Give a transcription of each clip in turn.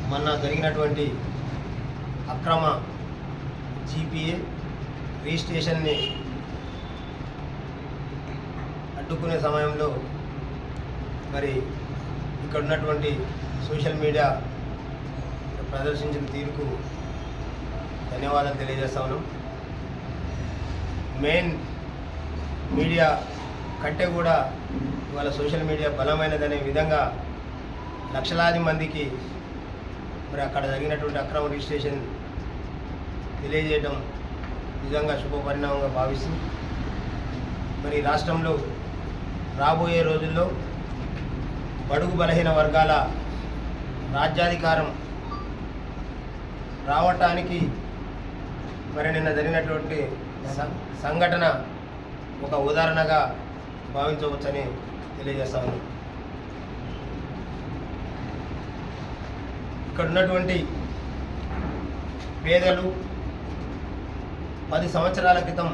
మొన్న జరిగినటువంటి అక్రమ జీపీఏ రిజిస్ట్రేషన్ని అడ్డుకునే సమయంలో మరి ఇక్కడ ఉన్నటువంటి సోషల్ మీడియా ప్రదర్శించిన తీరుకు ధన్యవాదాలు తెలియజేస్తా ఉన్నాం. మెయిన్ మీడియా కంటే కూడా ఇవాళ సోషల్ మీడియా బలమైనదనే విధంగా లక్షలాది మందికి మరి అక్కడ జరిగినటువంటి అక్రమ రిజిస్ట్రేషన్ తెలియజేయడం నిజంగా శుభపరిణామంగా భావిస్తూ మరి రాష్ట్రంలో రాబోయే రోజుల్లో బడుగు బలహీన వర్గాల రాజ్యాధికారం రావటానికి మరి నిన్న జరిగినటువంటి సంఘటన ఒక ఉదాహరణగా భావించవచ్చని తెలియజేస్తా ఉన్నాం. ఇక్కడ ఉన్నటువంటి పేదలు 10 సంవత్సరాల క్రితం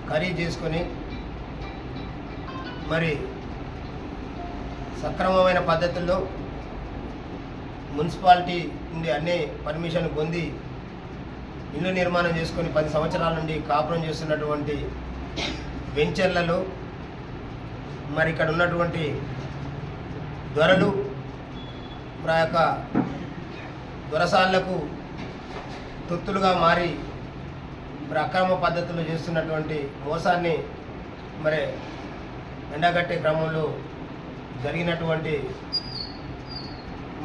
ఖరీదు చేసుకొని మరి సక్రమమైన పద్ధతుల్లో మున్సిపాలిటీ నుండి అన్ని పర్మిషన్లు పొంది ఇల్లు నిర్మాణం చేసుకొని 10 సంవత్సరాల నుండి కాపురం చేస్తున్నటువంటి వెంచర్లలో మరి ఇక్కడ ఉన్నటువంటి దొరలు మరి యొక్క దొరసాళ్లకు తొత్తులుగా మారి మరి అక్రమ పద్ధతులు చేస్తున్నటువంటి మోసాన్ని మరి ఎండగట్టే క్రమంలో జరిగినటువంటి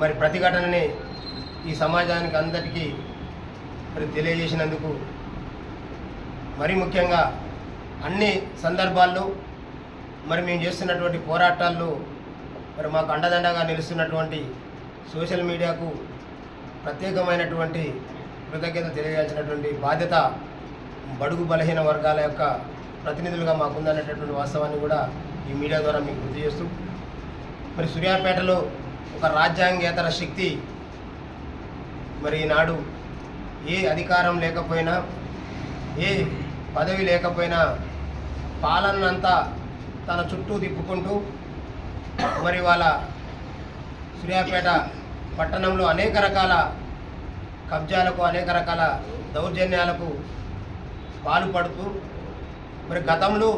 మరి ప్రతిఘటనని ఈ సమాజానికి అందరికీ మరి తెలియజేసినందుకు మరి ముఖ్యంగా అన్ని సందర్భాల్లో మరి మేము చేస్తున్నటువంటి పోరాటాల్లో మరి మాకు అండదండగా నిలుస్తున్నటువంటి సోషల్ మీడియాకు ప్రత్యేకమైనటువంటి కృతజ్ఞతలు తెలియజేయాల్సినటువంటి బాధ్యత బడుగు బలహీన వర్గాల యొక్క ప్రతినిధులుగా మాకుందనేటటువంటి వాస్తవాన్ని కూడా ఈ మీడియా ద్వారా మీకు గుర్తు చేస్తూ మరి సూర్యాపేటలో ఒక రాజ్యాంగేతర శక్తి మరి ఈనాడు ఏ అధికారం లేకపోయినా ఏ పదవి లేకపోయినా పాలనంతా తన చుట్టూ తిప్పుకుంటూ మరి వాళ్ళ సూర్యాపేట పట్టణంలో అనేక రకాల కబ్జాలకు అనేక రకాల దౌర్జన్యాలకు పాల్పడుతూ మరి గతంలో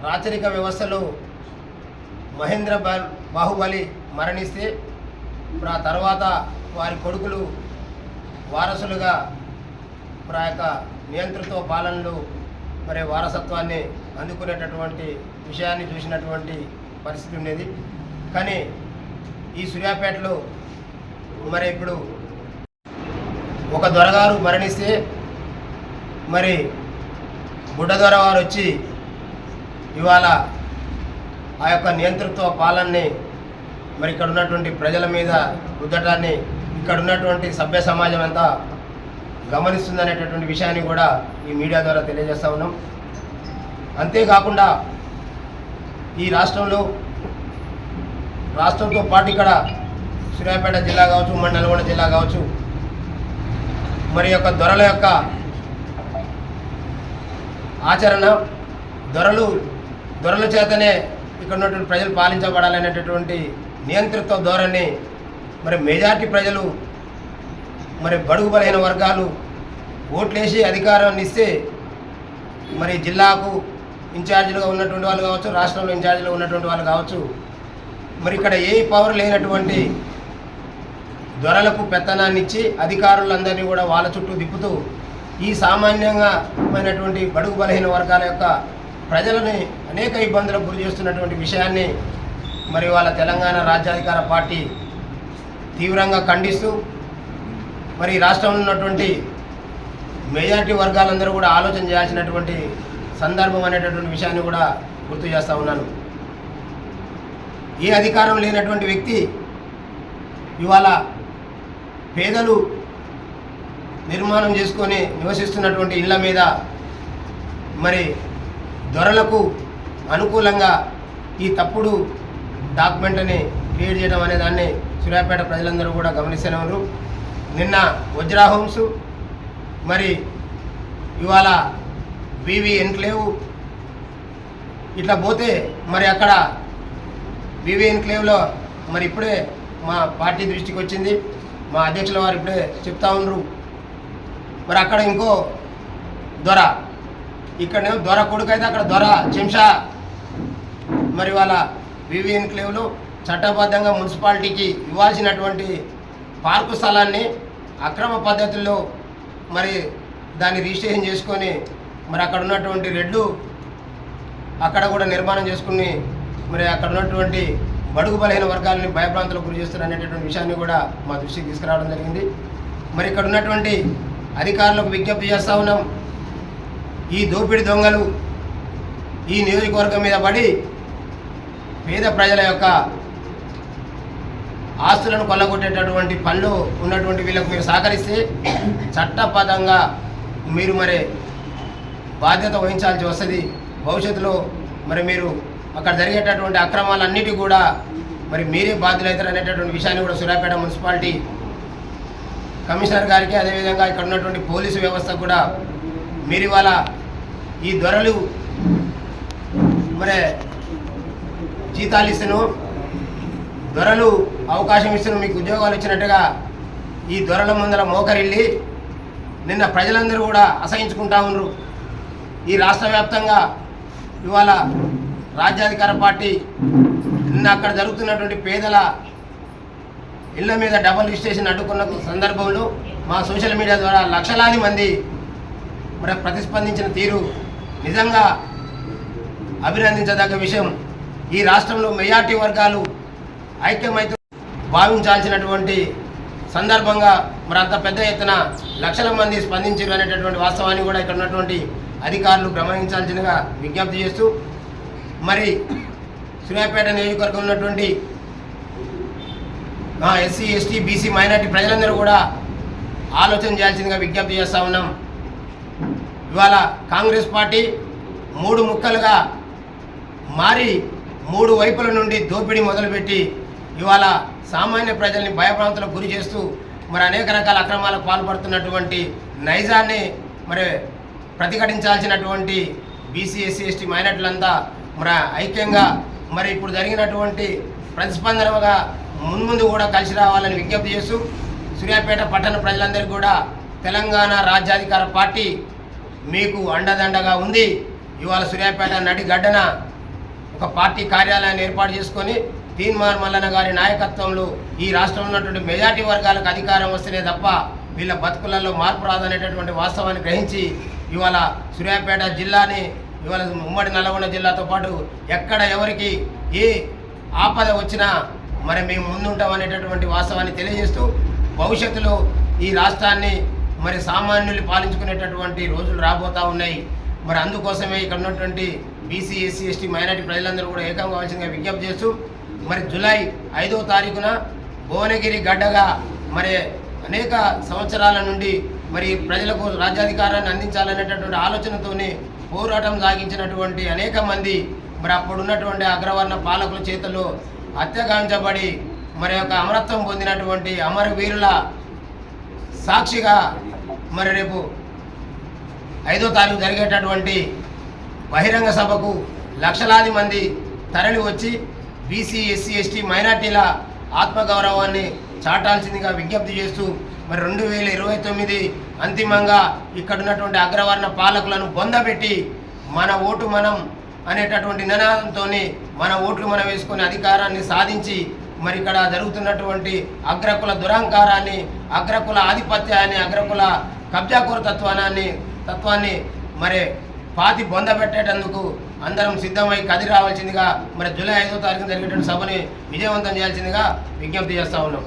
రాచరిక వ్యవస్థలో మహేంద్ర బాహుబలి మరణిస్తే మరి ఆ తర్వాత వారి కొడుకులు వారసులుగా మరి ఆ యొక్క నియంతృత్వ పాలనలు మరి వారసత్వాన్ని అందుకునేటటువంటి విషయాన్ని చూసినటువంటి పరిస్థితి ఉండేది. కానీ ఈ సూర్యాపేటలో మరి ఇప్పుడు ఒక దొరగారు మరణిస్తే మరి బుడ్డదొర వారు వచ్చి ఇవాళ ఆ యొక్క నియంతృత్వ పాలనని మరి ఇక్కడ ఉన్నటువంటి ప్రజల మీద రుద్దటాన్ని ఇక్కడ ఉన్నటువంటి సభ్య సమాజం అంతా గమనిస్తుందనేటటువంటి విషయాన్ని కూడా ఈ మీడియా ద్వారా తెలియజేస్తా ఉన్నాం. అంతేకాకుండా ఈ రాష్ట్రంతో పాటు ఇక్కడ సూర్యాపేట జిల్లా కావచ్చు, ఉమ్మడి నల్గొండ జిల్లా కావచ్చు, మరి యొక్క దొరల యొక్క ఆచరణ దొరల చేతనే ఇక్కడ ఉన్నటువంటి ప్రజలు పాలించబడాలనేటటువంటి నియంతృత్వ ధోరణి మరి మెజార్టీ ప్రజలు మరి బడుగు బలహీన వర్గాలు ఓట్లేసి అధికారాన్ని ఇస్తే మరి జిల్లాకు ఇన్ఛార్జీలుగా ఉన్నటువంటి వాళ్ళు కావచ్చు, రాష్ట్రంలో ఇన్ఛార్జీలుగా ఉన్నటువంటి వాళ్ళు కావచ్చు, మరి ఇక్కడ ఏ పవర్ లేనటువంటి దొరలకు పెత్తనాన్ని ఇచ్చి అధికారులందరినీ కూడా వాళ్ళ చుట్టూ తిప్పుతూ ఈ సామాన్యమైనటువంటి బడుగు బలహీన వర్గాల యొక్క ప్రజలని అనేక ఇబ్బందులకు గురి చేస్తున్నటువంటి విషయాన్ని మరి వాళ్ళ తెలంగాణ రాజ్యాధికార పార్టీ తీవ్రంగా ఖండిస్తూ మరి రాష్ట్రంలో ఉన్నటువంటి మెజారిటీ వర్గాలందరూ కూడా ఆలోచన చేయాల్సినటువంటి సందర్భం అనేటటువంటి విషయాన్ని కూడా గుర్తు చేస్తూ ఉన్నాను. ఏ అధికారం లేనటువంటి వ్యక్తి ఇవాళ పేదలు నిర్మాణం చేసుకొని నివసిస్తున్నటువంటి ఇళ్ల మీద మరి దొరలకు అనుకూలంగా ఈ తప్పుడు డాక్యుమెంట్ని క్రియేట్ చేయడం అనే దాన్ని సూర్యాపేట ప్రజలందరూ కూడా గమనిస్తూనే ఉన్నారు. నిన్న వజ్రా హోమ్స్ మరి ఇవాళ వివి ఎన్క్లేవ్ ఇట్లా పోతే మరి అక్కడ వివి ఎన్క్లేవ్లో మరి ఇప్పుడే మా పార్టీ దృష్టికి వచ్చింది. మా అధ్యక్షుల వారు ఇప్పుడే చెప్తా ఉన్నారు. మరి అక్కడ ఇంకో దొర, ఇక్కడనేమో దొర కొడుకు అయితే అక్కడ దొర చెంషా. మరి వాళ్ళ వివి ఎన్క్లేవ్లో చట్టబద్ధంగా మున్సిపాలిటీకి ఇవ్వాల్సినటువంటి పార్కు స్థలాన్ని అక్రమ పద్ధతుల్లో మరి దాన్ని రిజిస్ట్రేషన్ చేసుకొని మరి అక్కడ ఉన్నటువంటి రెడ్లు అక్కడ కూడా నిర్మాణం చేసుకుని మరి అక్కడ ఉన్నటువంటి బడుగు బలహీన వర్గాలని భయభ్రాంతులకు గురి చేస్తారు అనేటటువంటి విషయాన్ని కూడా మా దృష్టికి తీసుకురావడం జరిగింది. మరి ఇక్కడ ఉన్నటువంటి అధికారులకు విజ్ఞప్తి చేస్తూ ఉన్నాం. ఈ దోపిడీ దొంగలు ఈ నియోజకవర్గం మీద పడి పేద ప్రజల యొక్క ఆస్తులను కొల్లగొట్టేటటువంటి పనులు ఉన్నటువంటి వీళ్ళకు మీరు సహకరిస్తే చట్టబద్ధంగా మీరు మరి బాధ్యత వహించాల్సి వస్తుంది. భవిష్యత్తులో మరి మీరు అక్కడ జరిగేటటువంటి అక్రమాలన్నిటి కూడా మరి మీరే బాధ్యులవుతారు అనేటటువంటి విషయాన్ని కూడా సూర్యాపేట మున్సిపాలిటీ కమిషనర్ గారికి, అదేవిధంగా ఇక్కడ ఉన్నటువంటి పోలీసు వ్యవస్థ కూడా మీరు ఇవాళ ఈ దొరలు మరి జీతాలు ఇస్తేను, దొరలు అవకాశం ఇస్తేను మీకు ఉద్యోగాలు వచ్చినట్టుగా ఈ దొరల ముందర మోకరిల్లి నిన్న ప్రజలందరూ కూడా అసహించుకుంటా ఉన్నారు. ఈ రాష్ట్ర వ్యాప్తంగా ఇవాళ రాజ్యాధికార పార్టీ నిన్న అక్కడ జరుగుతున్నటువంటి పేదల ఇళ్ల మీద డబుల్ రిజిస్ట్రేషన్ అడ్డుకున్న సందర్భంలో మా సోషల్ మీడియా ద్వారా లక్షలాది మంది మరి ప్రతిస్పందించిన తీరు నిజంగా అభినందించదగ్గ విషయం. ఈ రాష్ట్రంలో మెజార్టీ వర్గాలు ఐక్యమైతే భావించాల్సినటువంటి సందర్భంగా మరి అంత పెద్ద ఎత్తున లక్షల మంది స్పందించారు అనేటటువంటి వాస్తవాన్ని కూడా ఇక్కడ ఉన్నటువంటి అధికారులు గమనించాల్సిందిగా విజ్ఞప్తి చేస్తూ, మరి సూర్యాపేట నియోజకవర్గంలో ఉన్నటువంటి ఎస్సీ, ఎస్టీ, బీసీ, మైనార్టీ ప్రజలందరూ కూడా ఆలోచన చేయాల్సిందిగా విజ్ఞప్తి చేస్తూ ఉన్నాం. ఇవాళ కాంగ్రెస్ పార్టీ 3 ముక్కలుగా మారి 3 వైపుల నుండి దోపిడీ మొదలుపెట్టి ఇవాళ సామాన్య ప్రజల్ని భయభ్రాంతులకు గురి చేస్తూ మరి అనేక రకాల అక్రమాలకు పాల్పడుతున్నటువంటి నైజాన్ని మరి ప్రతిఘటించాల్సినటువంటి బీసీ, ఎస్సీ, ఎస్టీ మైనార్టీలంతా మరి ఐక్యంగా మరి ఇప్పుడు జరిగినటువంటి ప్రతిస్పందనగా మున్ముందు కూడా కలిసి రావాలని విజ్ఞప్తి చేస్తూ, సూర్యాపేట పట్టణ ప్రజలందరికీ కూడా తెలంగాణ రాజ్యాధికార పార్టీ మీకు అండదండగా ఉంది. ఇవాళ సూర్యాపేట నడిగడ్డన ఒక పార్టీ కార్యాలయాన్ని ఏర్పాటు చేసుకొని తీన్మార్ మల్లన్న గారి నాయకత్వంలో ఈ రాష్ట్రంలో ఉన్నటువంటి మెజార్టీ వర్గాలకు అధికారం వస్తేనే తప్ప వీళ్ళ బతుకులలో మార్పు రాదనేటటువంటి వాస్తవాన్ని గ్రహించి ఇవాళ సూర్యాపేట జిల్లాని ఇవాళ ఉమ్మడి నల్గొండ జిల్లాతో పాటు ఎక్కడ ఎవరికి ఏ ఆపద వచ్చినా మరి మేము ముందుంటాం అనేటటువంటి వాస్తవాన్ని తెలియజేస్తూ, భవిష్యత్తులో ఈ రాష్ట్రాన్ని మరి సామాన్యులు పాలించుకునేటటువంటి రోజులు రాబోతూ ఉన్నాయి. మరి అందుకోసమే ఇక్కడ ఉన్నటువంటి బీసీ, ఎస్సీ, ఎస్టీ, మైనార్టీ ప్రజలందరూ కూడా ఏకం కావాల్సిందిగా విజ్ఞప్తి చేస్తూ, మరి జూలై 5వ తారీఖున భువనగిరి గడ్డగా మరి అనేక సంవత్సరాల నుండి మరి ప్రజలకు రాజ్యాధికారాన్ని అందించాలనేటటువంటి ఆలోచనతోనే పోరాటం సాగించినటువంటి అనేక మంది మరి అప్పుడున్నటువంటి అగ్రవర్ణ పాలకుల చేతుల్లో హత్యగాంచబడి మరి యొక్క అమరత్వం పొందినటువంటి అమరవీరుల సాక్షిగా మరి రేపు 5వ తారీఖు జరిగేటటువంటి బహిరంగ సభకు లక్షలాది మంది తరలి వచ్చి బీసీ, ఎస్సీ, ఎస్టీ, మైనార్టీల ఆత్మగౌరవాన్ని చాటాల్సిందిగా విజ్ఞప్తి చేస్తూ, మరి 2029 అంతిమంగా ఇక్కడ ఉన్నటువంటి అగ్రవర్ణ పాలకులను బొందబెట్టి మన ఓటు మనం అనేటటువంటి నినాదంతో మన ఓట్లు మనం వేసుకునే అధికారాన్ని సాధించి మరి ఇక్కడ జరుగుతున్నటువంటి అగ్రకుల దురహంకారాన్ని, అగ్రకుల ఆధిపత్యాన్ని, అగ్రకుల కబ్జాకోర తత్వాన్ని మరి పాతి బొందబెట్టేటందుకు అందరం సిద్ధమై కదిలి రావాల్సిందిగా మరి జూలై 5వ తారీఖున జరిగేటువంటి సభని విజయవంతం చేయాల్సిందిగా విజ్ఞప్తి చేస్తూ ఉన్నాం.